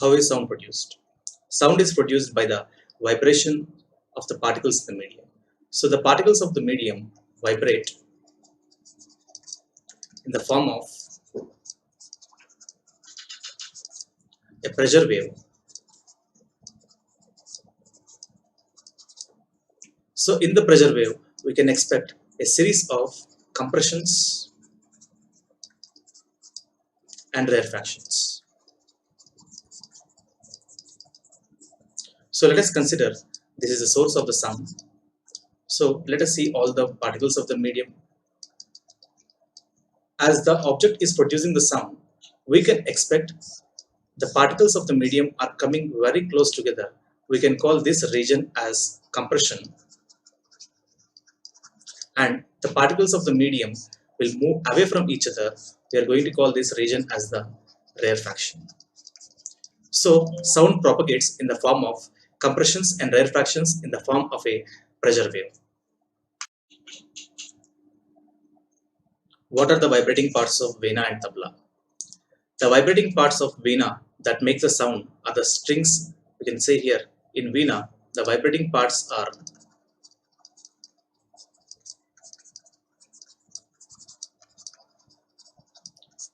How is sound produced? Sound is produced by the vibration of the particles in the medium. So the particles of the medium vibrate in the form of a pressure wave. So in the pressure wave, we can expect a series of compressions and rarefactions. So let us consider this is the source of the sound. So let us see all the particles of the medium. As the object is producing the sound, we can expect the particles of the medium are coming very close together. We can call this region as compression, and the particles of the medium will move away from each other. We are going to call this region as the rarefaction. So sound propagates in the form of compressions and rarefactions in the form of a pressure wave. What are the vibrating parts of vena and tabla? The vibrating parts of vena that make the sound are the strings. We can say here in vena, the vibrating parts are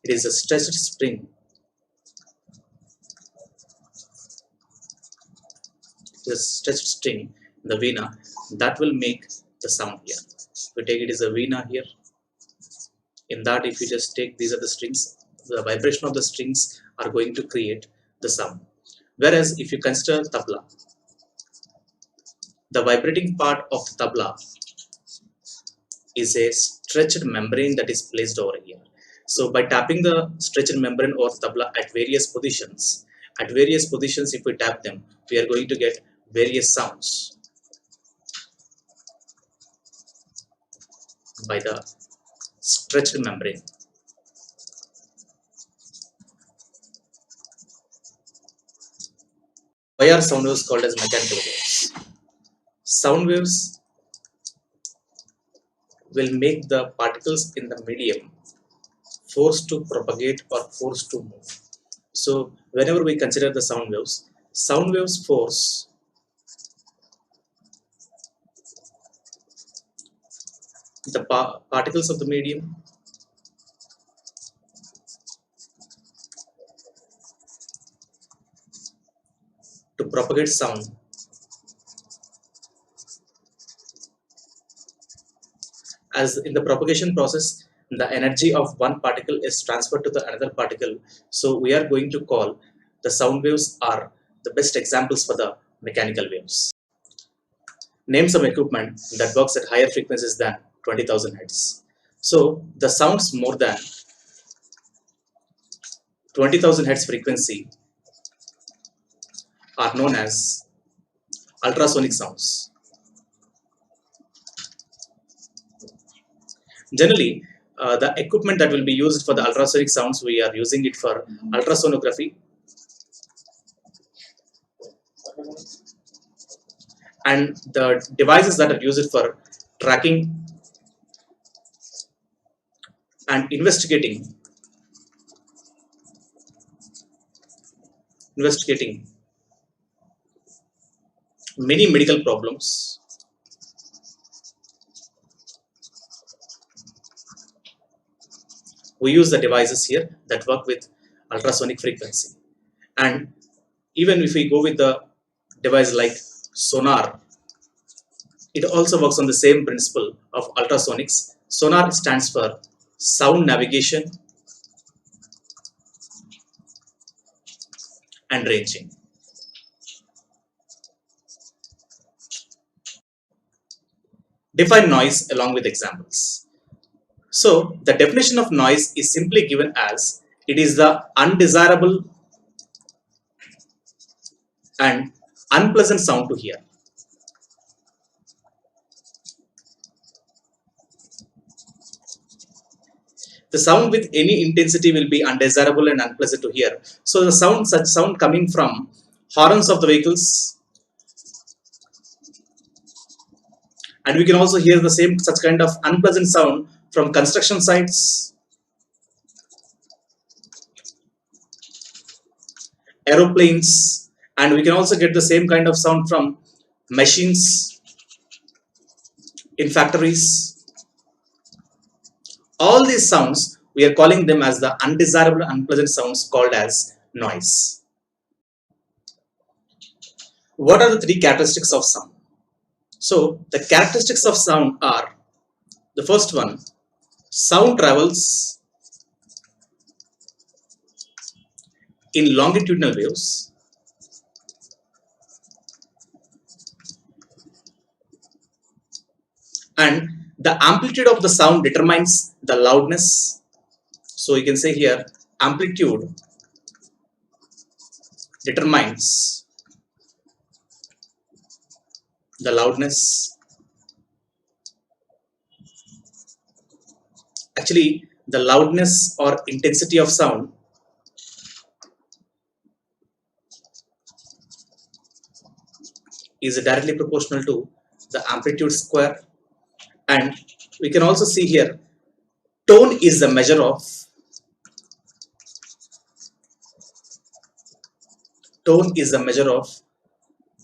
it is a stretched string. It is a stretched string in the vena that will make the sound here. If we take it is a vena here. In that, if you just take these are the strings, the vibration of the strings are going to create the sound. Whereas if you consider tabla, the vibrating part of tabla is a stretched membrane that is placed over here. So by tapping the stretched membrane or tabla at various positions, if we tap them, we are going to get various sounds by the stretched membrane. Why are sound waves called as mechanical waves? Sound waves will make the particles in the medium forced to propagate or forced to move. So whenever we consider the sound waves force the particles of the medium to propagate sound as in the propagation process the energy of one particle is transferred to the another particle. So we are going to call the sound waves are the best examples for the mechanical waves. Name some equipment that works at higher frequencies than 20,000 hertz. So the sounds more than 20,000 hertz frequency are known as ultrasonic sounds. Generally, the equipment that will be used for the ultrasonic sounds, we are using it for ultrasonography and the devices that are used for tracking and investigating many medical problems. We use the devices here that work with ultrasonic frequency, and even if we go with the device like sonar, it also works on the same principle of ultrasonics. Sonar stands for sound navigation and ranging. Define noise along with examples. So the definition of noise is simply given as it is the undesirable and unpleasant sound to hear. The sound with any intensity will be undesirable and unpleasant to hear. So the such sound coming from horns of the vehicles, and we can also hear the same such kind of unpleasant sound from construction sites. aeroplanes, and we can also get the same kind of sound from machines in factories. All these sounds, we are calling them as the undesirable, unpleasant sounds called as noise. What are the three characteristics of sound? So, the characteristics of sound are, the first one, sound travels in longitudinal waves, and the amplitude of the sound determines the loudness. So you can say here, amplitude determines the loudness. Actually, the loudness or intensity of sound is directly proportional to the amplitude square. And we can also see here, tone is the measure of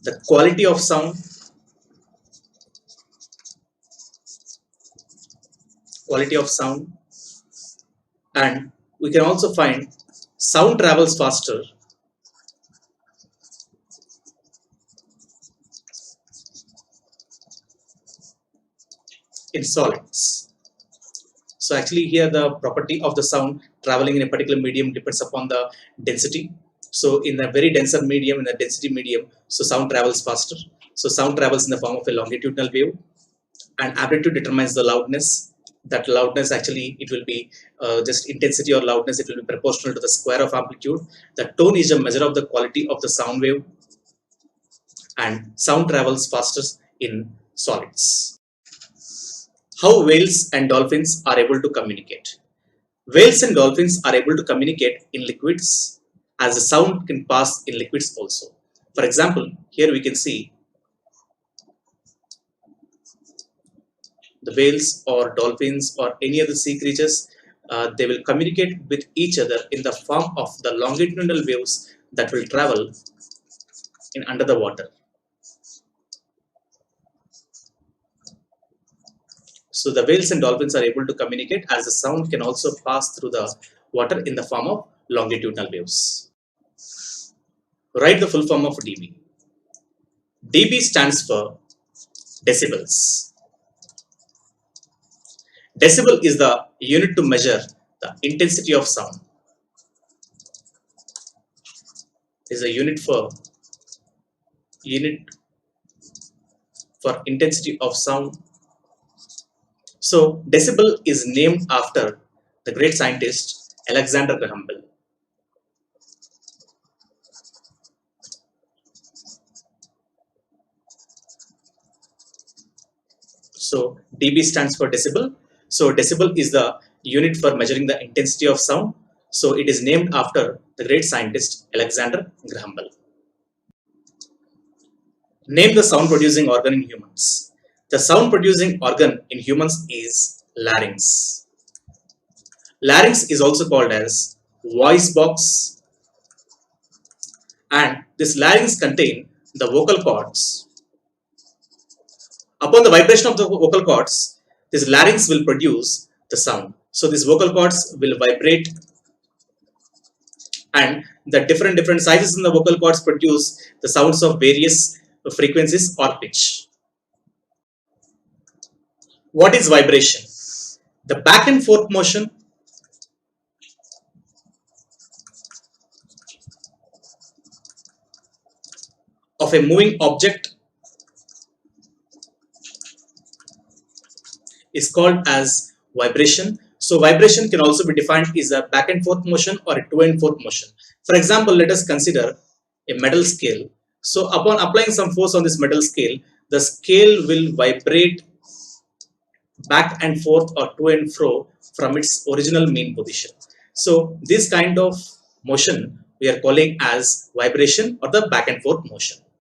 the quality of sound, and we can also find sound travels faster in solids. So actually here the property of the sound traveling in a particular medium depends upon the density. So in a very denser medium, in a density medium, so sound travels faster. So sound travels in the form of a longitudinal wave, and amplitude determines the loudness. That loudness, actually it will be just intensity or loudness, it will be proportional to the square of amplitude. The tone is a measure of the quality of the sound wave, and sound travels faster in solids. How whales and dolphins are able to communicate? Whales and dolphins are able to communicate in liquids, as the sound can pass in liquids also. For example, here we can see the whales or dolphins or any other sea creatures, they will communicate with each other in the form of the longitudinal waves that will travel in under the water. So the whales and dolphins are able to communicate, as the sound can also pass through the water in the form of longitudinal waves. Write the full form of dB. dB stands for decibels. Decibel is the unit to measure the intensity of sound. Is a unit for intensity of sound. So decibel is named after the great scientist Alexander Graham Bell. So dB stands for decibel. So decibel is the unit for measuring the intensity of sound. So it is named after the great scientist Alexander Graham Bell. Name the sound producing organ in humans. The sound producing organ in humans is larynx. Larynx is also called as voice box, and this larynx contains the vocal cords. Upon the vibration of the vocal cords, this larynx will produce the sound. So these vocal cords will vibrate, and the different sizes in the vocal cords produce the sounds of various frequencies or pitch. What is vibration? The back and forth motion of a moving object is called as vibration. So vibration can also be defined as a back and forth motion or a to and forth motion. For example, let us consider a metal scale. So upon applying some force on this metal scale, the scale will vibrate back and forth or to and fro from its original mean position. So this kind of motion we are calling as vibration or the back and forth motion.